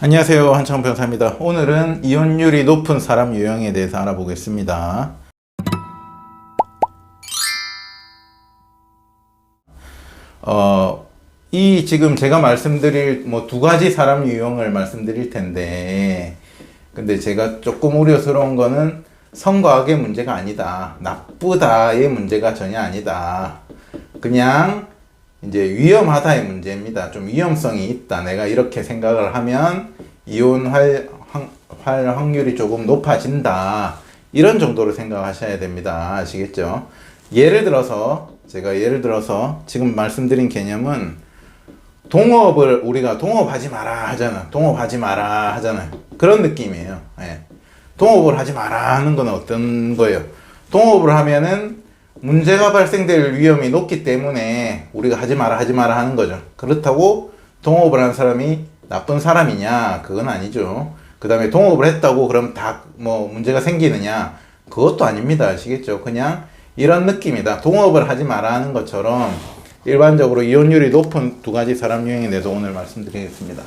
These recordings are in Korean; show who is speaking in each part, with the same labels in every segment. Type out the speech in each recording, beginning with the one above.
Speaker 1: 안녕하세요, 한창원 변호사입니다. 오늘은 이혼율이 높은 사람 유형에 대해서 알아보겠습니다. 지금 제가 말씀드릴 두 가지 사람 유형을 말씀드릴 텐데, 근데 제가 조금 우려스러운 거는 성과 악의 문제가 아니다, 나쁘다의 문제가 전혀 아니다, 그냥 이제 위험하다의 문제입니다. 좀 위험성이 있다, 내가 이렇게 생각을 하면 이혼할 확률이 조금 높아진다, 이런 정도로 생각하셔야 됩니다. 아시겠죠? 제가 예를 들어서 지금 말씀드린 개념은, 동업을 우리가 동업하지 마라 하잖아. 동업하지 마라 하잖아요. 그런 느낌이에요. 예. 동업을 하지 마라 하는 건 어떤 거예요? 동업을 하면은 문제가 발생될 위험이 높기 때문에 우리가 하지 마라 하는 거죠. 그렇다고 동업을 한 사람이 나쁜 사람이냐? 그건 아니죠. 그 다음에 동업을 했다고 그럼 다 문제가 생기느냐? 그것도 아닙니다. 아시겠죠? 그냥 이런 느낌이다. 동업을 하지 마라 하는 것처럼 일반적으로 이혼율이 높은 두 가지 사람 유형에 대해서 오늘 말씀드리겠습니다.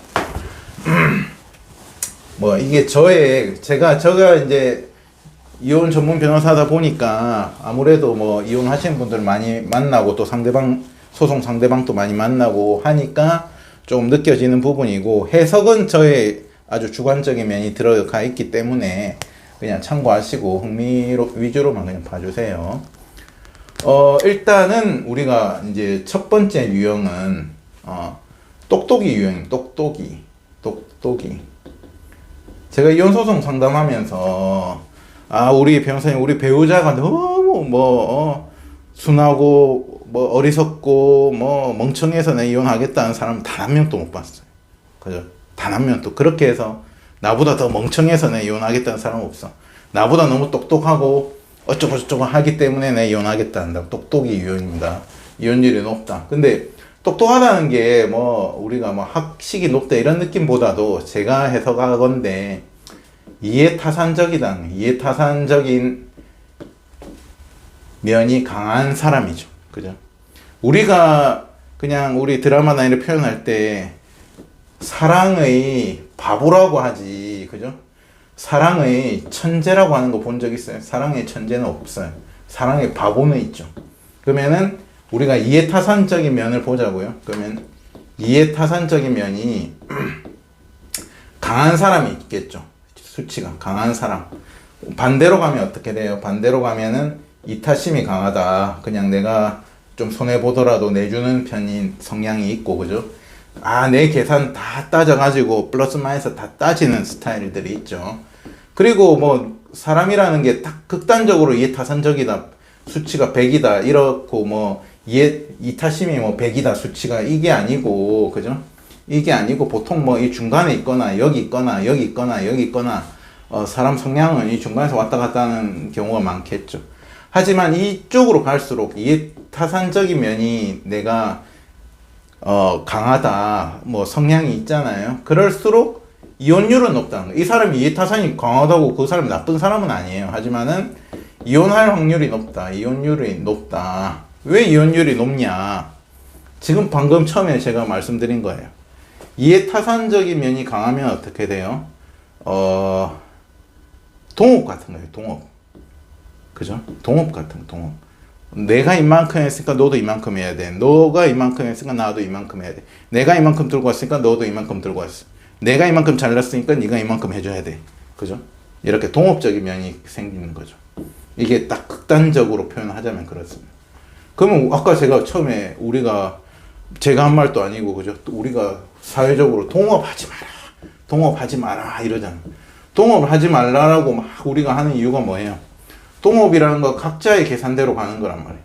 Speaker 1: 이게 제가 이제 이혼 전문 변호사다 보니까 아무래도 이혼하시는 분들 많이 만나고, 또 소송 상대방도 많이 만나고 하니까 좀 느껴지는 부분이고, 해석은 저의 아주 주관적인 면이 들어가 있기 때문에 그냥 참고하시고 흥미 위주로만 그냥 봐주세요. 일단은 우리가 이제 첫 번째 유형은 똑똑이 유형입니다. 똑똑이. 제가 이혼소송 상담하면서 우리 변호사님, 우리 배우자가 너무 순하고 어리석고 멍청해서 내 이혼하겠다는 사람 단 한 명도 못 봤어요. 그죠? 단 한 명도. 그렇게 해서 나보다 더 멍청해서 내 이혼하겠다는 사람은 없어. 나보다 너무 똑똑하고 어쩌고 저쩌고 하기 때문에 내 이혼하겠다 한다. 똑똑이 유형입니다. 이혼율이 높다. 근데 똑똑하다는 게 우리가 학식이 높다 이런 느낌보다도 제가 해석하건데 이해타산적인 면이 강한 사람이죠. 그죠? 우리가 그냥 우리 드라마나 이런 표현할 때 사랑의 바보라고 하지, 그죠? 사랑의 천재라고 하는 거 본 적 있어요? 사랑의 천재는 없어요. 사랑의 바보는 있죠. 그러면은 우리가 이해타산적인 면을 보자고요. 그러면 이해타산적인 면이 강한 사람이 있겠죠. 수치가 강한 사람. 반대로 가면 어떻게 돼요? 반대로 가면은 이타심이 강하다. 그냥 내가 좀 손해보더라도 내주는 편인 성향이 있고, 그죠? 내 계산 다 따져가지고 플러스 마이너스 다 따지는 스타일들이 있죠. 그리고 사람이라는 게 딱 극단적으로 이해타산적이다, 수치가 100이다 이렇고 이타심이 100이다 수치가, 이게 아니고, 그죠? 이게 아니고 보통 이 중간에 있거나 여기 있거나 사람 성향은 이 중간에서 왔다 갔다 하는 경우가 많겠죠. 하지만 이쪽으로 갈수록 이해타산적인 면이 내가 강하다, 성향이 있잖아요. 그럴수록 이혼율은 높다는 거예요. 이 사람이 이해타산이 강하다고 그 사람이 나쁜 사람은 아니에요. 하지만은 이혼할 확률이 높다. 이혼율이 높다. 왜 이혼율이 높냐? 지금 방금 처음에 제가 말씀드린 거예요. 이해타산적인 면이 강하면 어떻게 돼요? 동업 같은 거예요. 동업. 그죠? 동업 같은 거. 내가 이만큼 했으니까 너도 이만큼 해야 돼. 너가 이만큼 했으니까 나도 이만큼 해야 돼. 내가 이만큼 들고 왔으니까 너도 이만큼 들고 왔어. 내가 이만큼 잘났으니까 네가 이만큼 해줘야 돼. 그죠? 이렇게 동업적인 면이 생기는 거죠. 이게 딱 극단적으로 표현하자면 그렇습니다. 그러면 아까 제가 처음에 제가 한 말도 아니고, 그죠? 우리가 사회적으로 동업하지 마라 이러잖아. 동업을 하지 말라라고 막 우리가 하는 이유가 뭐예요? 동업이라는 거 각자의 계산대로 가는 거란 말이에요.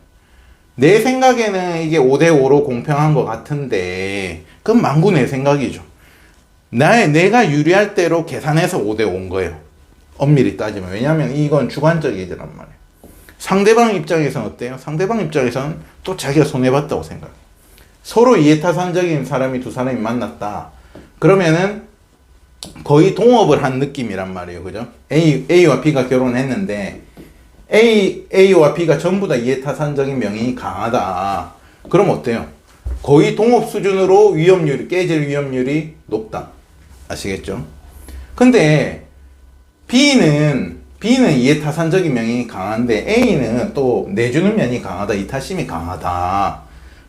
Speaker 1: 내 생각에는 이게 5대5로 공평한 것 같은데, 그건 만구 내 생각이죠. 내가 유리할 대로 계산해서 5대5인 거예요. 엄밀히 따지면. 왜냐면 이건 주관적이란 말이에요. 상대방 입장에서는 어때요? 상대방 입장에서는 또 자기가 손해봤다고 생각해요. 서로 이해타산적인 두 사람이 만났다. 그러면은 거의 동업을 한 느낌이란 말이에요. 그죠? A와 B가 결혼했는데 A와 B가 전부 다 이해타산적인 명이 강하다. 그럼 어때요? 거의 동업 수준으로 깨질 위험률이 높다. 아시겠죠? 근데 B는 이해타산적인 면이 강한데 A는 또 내주는 면이 강하다, 이타심이 강하다.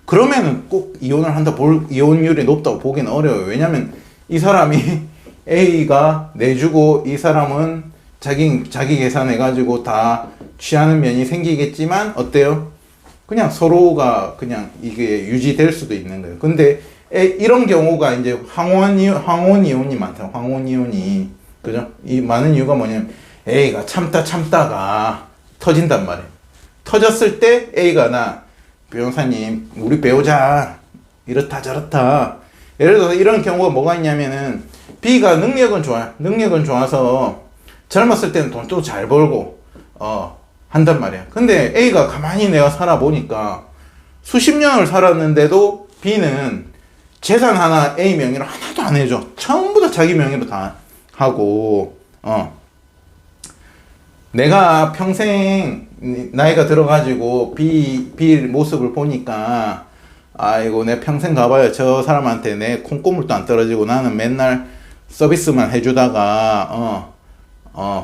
Speaker 1: 그러면은 꼭 이혼을 한다, 이혼율이 높다고 보기는 어려워요. 왜냐면 이 사람이 A가 내주고 이 사람은 자기 계산해가지고 다 취하는 면이 생기겠지만 어때요? 그냥 서로가 그냥 이게 유지될 수도 있는 거예요. 근데 이런 경우가 이제 황혼 이혼이 많다. 황혼 이혼이. 그죠? 이 많은 이유가 뭐냐면 A가 참다가 터진단 말이에요. 터졌을 때 A가 나 변호사님 우리 배우자 이렇다 저렇다. 예를 들어서 이런 경우가 뭐가 있냐면은 B가 능력은 좋아요. 능력은 좋아서 젊었을 때는 돈도 잘 벌고 한단 말이야. 근데 A가 가만히 내가 살아보니까 수십 년을 살았는데도 B는 재산 하나 A 명의로 하나도 안 해줘. 전부 다 자기 명의로 다 하고 내가 평생 나이가 들어가지고 B 모습을 보니까 아이고 내 평생 가봐야 저 사람한테 내 콩고물도 안 떨어지고 나는 맨날 서비스만 해주다가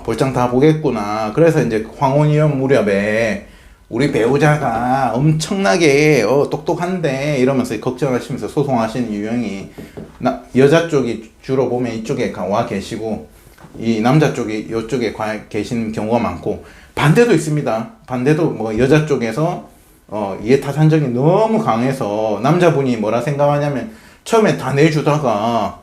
Speaker 1: 볼장 다 보겠구나. 그래서 이제 황혼이혼 무렵에 우리 배우자가 엄청나게 똑똑한데 이러면서 걱정하시면서 소송하시는 유형이 여자 쪽이 주로 보면 이쪽에 와 계시고 이 남자 쪽이 이쪽에 계시는 경우가 많고 반대도 있습니다. 반대도 뭐 여자 쪽에서 이해타산적이 너무 강해서 남자분이 뭐라 생각하냐면 처음에 다 내주다가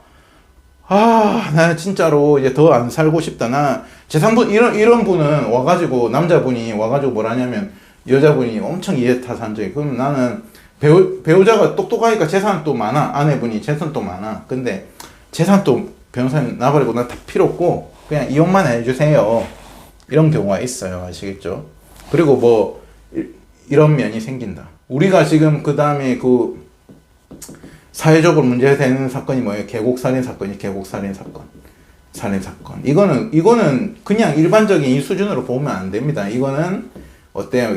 Speaker 1: 나 진짜로 이제 더 안 살고 싶다. 나 재산분 이런 분은 와가지고 남자분이 와가지고 뭐라냐면 여자분이 엄청 이해타산적이. 그럼 나는 배우자가 똑똑하니까 재산도 많아. 아내분이 재산도 많아. 근데 재산도 변호사님 나버리고 나 다 필요 없고 그냥 이혼만 해주세요. 이런 경우가 있어요. 아시겠죠? 그리고 뭐 이런 면이 생긴다. 우리가 지금 그 다음에 그 사회적으로 문제되는 사건이 뭐예요? 계곡살인 사건이 계곡살인 사건. 살인 사건. 이거는 그냥 일반적인 이 수준으로 보면 안 됩니다. 이거는 어때요?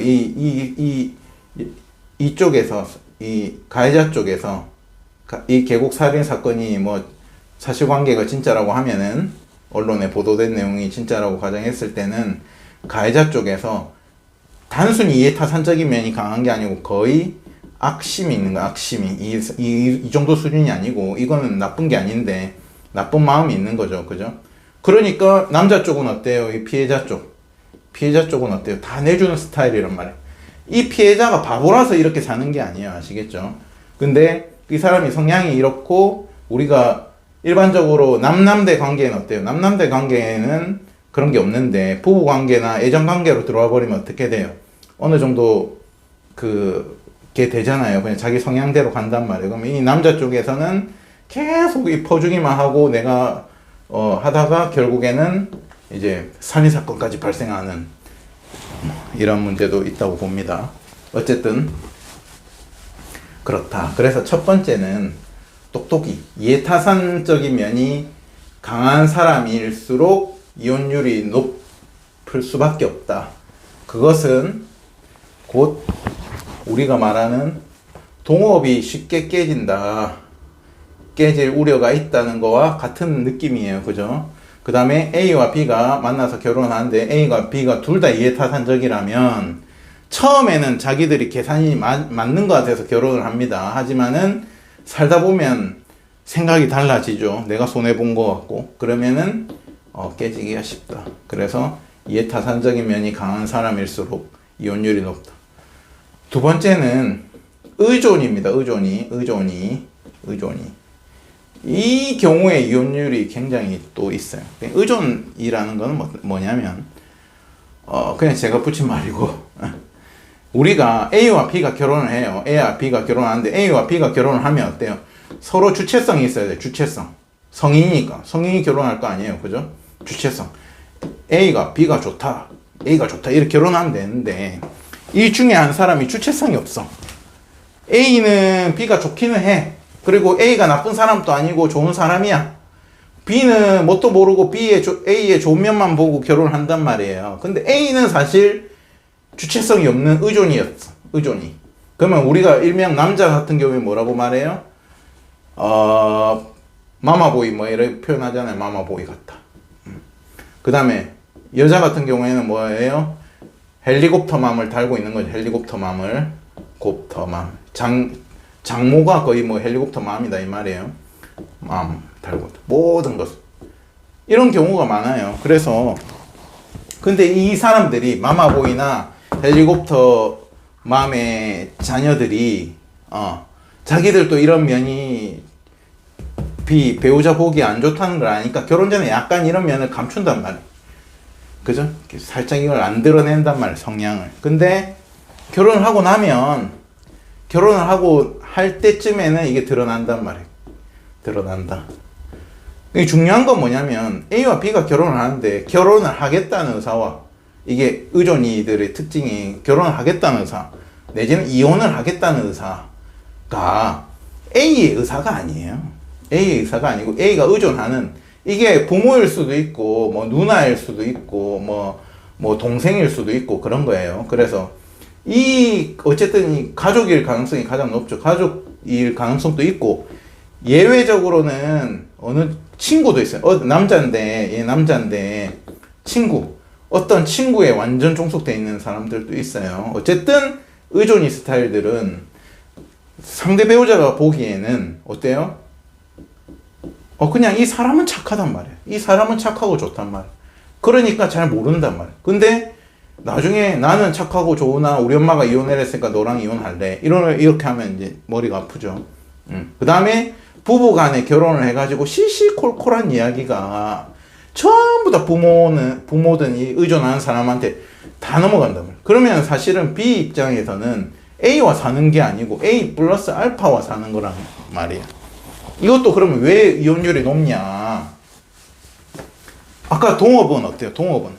Speaker 1: 이쪽에서, 이 가해자 쪽에서 이 계곡살인 사건이 뭐 사실관계가 진짜라고 하면은 언론에 보도된 내용이 진짜라고 가정했을 때는 가해자 쪽에서 단순히 이해타산적인 면이 강한 게 아니고 거의 악심이 있는 거야. 악심이 이 정도 수준이 아니고 이거는 나쁜 게 아닌데 나쁜 마음이 있는 거죠. 그죠? 그러니까 남자 쪽은 어때요? 이 피해자 쪽은 어때요? 다 내주는 스타일이란 말이에요. 이 피해자가 바보라서 이렇게 사는 게 아니에요. 아시겠죠? 근데 이 사람이 성향이 이렇고 우리가 일반적으로 남남대 관계는 어때요? 남남대 관계에는 그런 게 없는데 부부 관계나 애정 관계로 들어와 버리면 어떻게 돼요? 어느 정도 게 되잖아요. 그냥 자기 성향대로 간단 말이에요. 그럼 이 남자 쪽에서는 계속 이 퍼주기만 하고 내가 하다가 결국에는 이제 살인 사건까지 발생하는 이런 문제도 있다고 봅니다. 어쨌든 그렇다. 그래서 첫 번째는 똑똑이 이해타산적인 면이 강한 사람일수록 이혼율이 높을 수밖에 없다. 그것은 곧 우리가 말하는 동업이 쉽게 깨질 우려가 있다는 거와 같은 느낌이에요. 그죠? 그 다음에 A와 B가 만나서 결혼하는데 A가 B가 둘 다 이해타산적이라면 처음에는 자기들이 계산이 맞는 것 같아서 결혼을 합니다. 하지만은 살다 보면 생각이 달라지죠. 내가 손해본 것 같고 그러면은 깨지기가 쉽다. 그래서 이해타산적인 면이 강한 사람일수록 이혼율이 높다. 두 번째는 의존입니다. 의존이. 이 경우에 이혼율이 굉장히 또 있어요. 의존이라는 건 뭐냐면 그냥 제가 붙인 말이고 우리가 A와 B가 결혼을 해요. A와 B가 결혼하는데 A와 B가 결혼을 하면 어때요? 서로 주체성이 있어야 돼요. 주체성. 성인이니까. 성인이 결혼할 거 아니에요. 그죠? 주체성. A가 B가 좋다. A가 좋다. 이렇게 결혼하면 되는데 이 중에 한 사람이 주체성이 없어. A는 B가 좋기는 해. 그리고 A가 나쁜 사람도 아니고 좋은 사람이야. B는 뭣도 모르고 A의 좋은 면만 보고 결혼을 한단 말이에요. 근데 A는 사실 주체성이 없는 의존이었어. 의존이. 그러면 우리가 일명 남자 같은 경우에 뭐라고 말해요? 마마보이 뭐 이렇게 표현하잖아요. 마마보이 같다. 그 다음에 여자 같은 경우에는 뭐예요? 헬리콥터맘을 달고 있는 거죠. 헬리콥터맘을. 곱터맘. 장모가 거의 뭐 헬리콥터맘이다 이 말이에요. 맘 달고 모든 것. 이런 경우가 많아요. 그래서 근데 이 사람들이 마마보이나 헬리콥터맘의 자녀들이 자기들도 이런 면이 배우자 보기 안 좋다는 걸 아니까 결혼 전에 약간 이런 면을 감춘단 말이에요. 그죠? 살짝 이걸 안 드러낸단 말이에요. 성향을. 근데 결혼을 하고 나면 결혼을 하고 할 때쯤에는 이게 드러난단 말이에요. 드러난다. 이게 중요한 건 뭐냐면 A와 B가 결혼을 하는데 결혼을 하겠다는 의사와 이게 의존이들의 특징이 결혼을 하겠다는 의사 내지는 이혼을 하겠다는 의사가 A의 의사가 아니에요. A의 의사가 아니고 A가 의존하는 이게 부모일 수도 있고 뭐 누나일 수도 있고 뭐 동생일 수도 있고 그런 거예요. 그래서 어쨌든 이 가족일 가능성이 가장 높죠. 가족일 가능성도 있고 예외적으로는 어느 친구도 있어요. 남자인데 어떤 친구에 완전 종속돼 있는 사람들도 있어요. 어쨌든 의존이 스타일들은 상대 배우자가 보기에는 어때요? 그냥 이 사람은 착하단 말이에요. 이 사람은 착하고 좋단 말이에요. 그러니까 잘 모른단 말이에요. 근데 나중에 나는 착하고 좋으나 우리 엄마가 이혼을 했으니까 너랑 이혼할래. 이렇게 하면 이제 머리가 아프죠. 그 다음에 부부 간에 결혼을 해가지고 시시콜콜한 이야기가 전부 다 부모든 이 의존하는 사람한테 다 넘어간단 말이에요. 그러면 사실은 B 입장에서는 A와 사는 게 아니고 A 플러스 알파와 사는 거란 말이에요. 이것도 그러면 왜 이혼율이 높냐? 아까 동업은 어때요? 동업은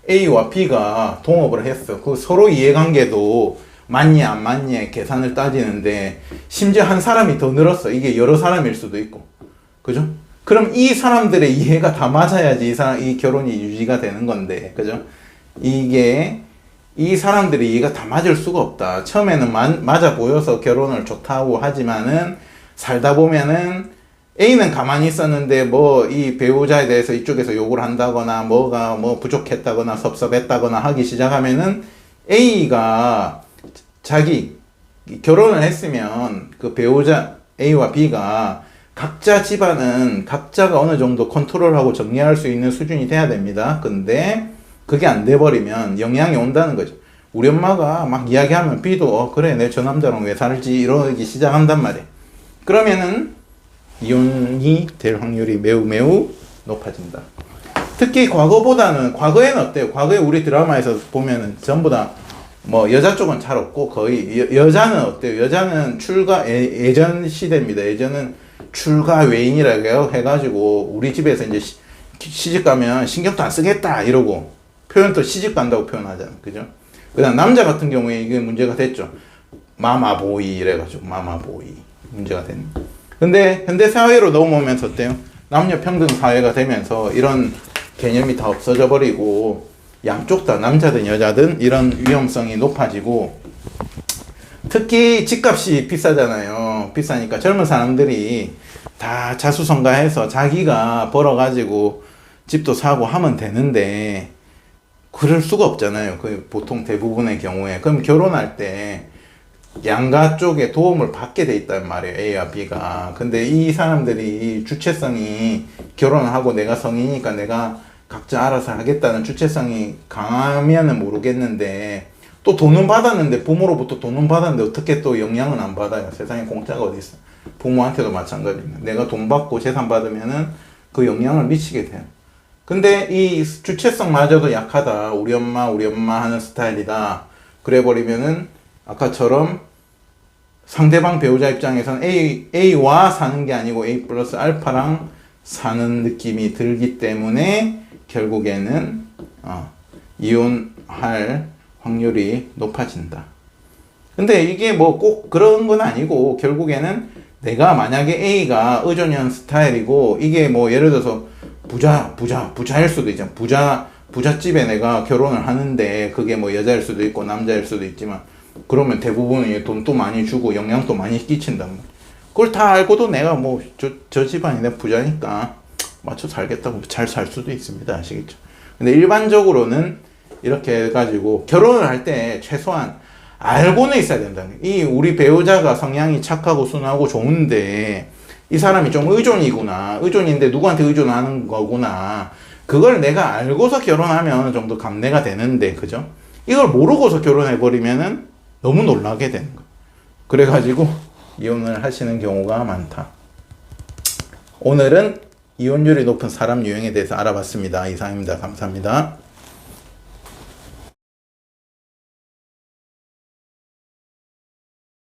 Speaker 1: A와 B가 동업을 했어. 그 서로 이해관계도 맞니 안 맞니 계산을 따지는데 심지어 한 사람이 더 늘었어. 이게 여러 사람일 수도 있고, 그죠? 그럼 이 사람들의 이해가 다 맞아야지 이 결혼이 유지가 되는 건데, 그죠? 이 사람들의 이해가 다 맞을 수가 없다. 처음에는 맞아 보여서 결혼을 좋다고 하지만은 살다 보면은 A는 가만히 있었는데 이 배우자에 대해서 이쪽에서 욕을 한다거나 뭐가 부족했다거나 섭섭했다거나 하기 시작하면은 A가 자기 결혼을 했으면 그 배우자 A와 B가 각자 집안은 각자가 어느 정도 컨트롤하고 정리할 수 있는 수준이 돼야 됩니다. 근데 그게 안 돼버리면 영향이 온다는 거죠. 우리 엄마가 막 이야기하면 B도 그래 내 저 남자랑 왜 살지 이러기 시작한단 말이에요. 그러면은 이혼이 될 확률이 매우 매우 높아진다. 특히 과거에는 어때요? 과거에 우리 드라마에서 보면은 전부 다 여자 쪽은 잘 없고 거의 여자는 어때요? 여자는 예전 시대입니다. 예전은 출가 외인이라고 해가지고 우리 집에서 이제 시집 가면 신경도 안 쓰겠다 이러고 표현도 시집 간다고 표현하잖아요. 그죠? 그 다음 남자 같은 경우에 이게 문제가 됐죠. 마마보이 이래가지고 마마보이 문제가 됐네. 근데 현대사회로 넘어오면서 어때요? 남녀평등 사회가 되면서 이런 개념이 다 없어져 버리고 양쪽 다 남자든 여자든 이런 위험성이 높아지고 특히 집값이 비싸잖아요. 비싸니까 젊은 사람들이 다 자수성가해서 자기가 벌어가지고 집도 사고 하면 되는데 그럴 수가 없잖아요. 보통 대부분의 경우에. 그럼 결혼할 때 양가 쪽에 도움을 받게 돼 있단 말이에요. A와 B가. 근데 이 사람들이 주체성이 결혼을 하고 내가 성이니까 내가 각자 알아서 하겠다는 주체성이 강하면은 모르겠는데 또 돈은 받았는데 부모로부터 돈은 받았는데 어떻게 또 영향은 안 받아요. 세상에 공짜가 어디 있어. 부모한테도 마찬가지입니다. 내가 돈 받고 재산 받으면은 그 영향을 미치게 돼요. 근데 이 주체성마저도 약하다. 우리 엄마 하는 스타일이다. 그래 버리면은 아까처럼 상대방 배우자 입장에서는 A와 사는 게 아니고 A 플러스 알파랑 사는 느낌이 들기 때문에 결국에는 이혼할 확률이 높아진다. 근데 이게 꼭 그런 건 아니고 결국에는 내가 만약에 A가 의존형 스타일이고 이게 예를 들어서 부자일 수도 있잖아. 부잣집에 내가 결혼을 하는데 그게 여자일 수도 있고 남자일 수도 있지만 그러면 대부분은 돈도 많이 주고 영향도 많이 끼친단 말이야. 그걸 다 알고도 내가 뭐 저 집안이 내 부자니까 맞춰 살겠다고 잘 살 수도 있습니다. 아시겠죠? 근데 일반적으로는 이렇게 해가지고 결혼을 할 때 최소한 알고는 있어야 된다는 거예요. 이 우리 배우자가 성향이 착하고 순하고 좋은데 이 사람이 좀 의존인데 누구한테 의존하는 거구나. 그걸 내가 알고서 결혼하면 어느 정도 감내가 되는데, 그죠? 이걸 모르고서 결혼해버리면은 너무 놀라게 되는 거예요. 그래가지고 이혼을 하시는 경우가 많다. 오늘은 이혼율이 높은 사람 유형에 대해서 알아봤습니다. 이상입니다. 감사합니다.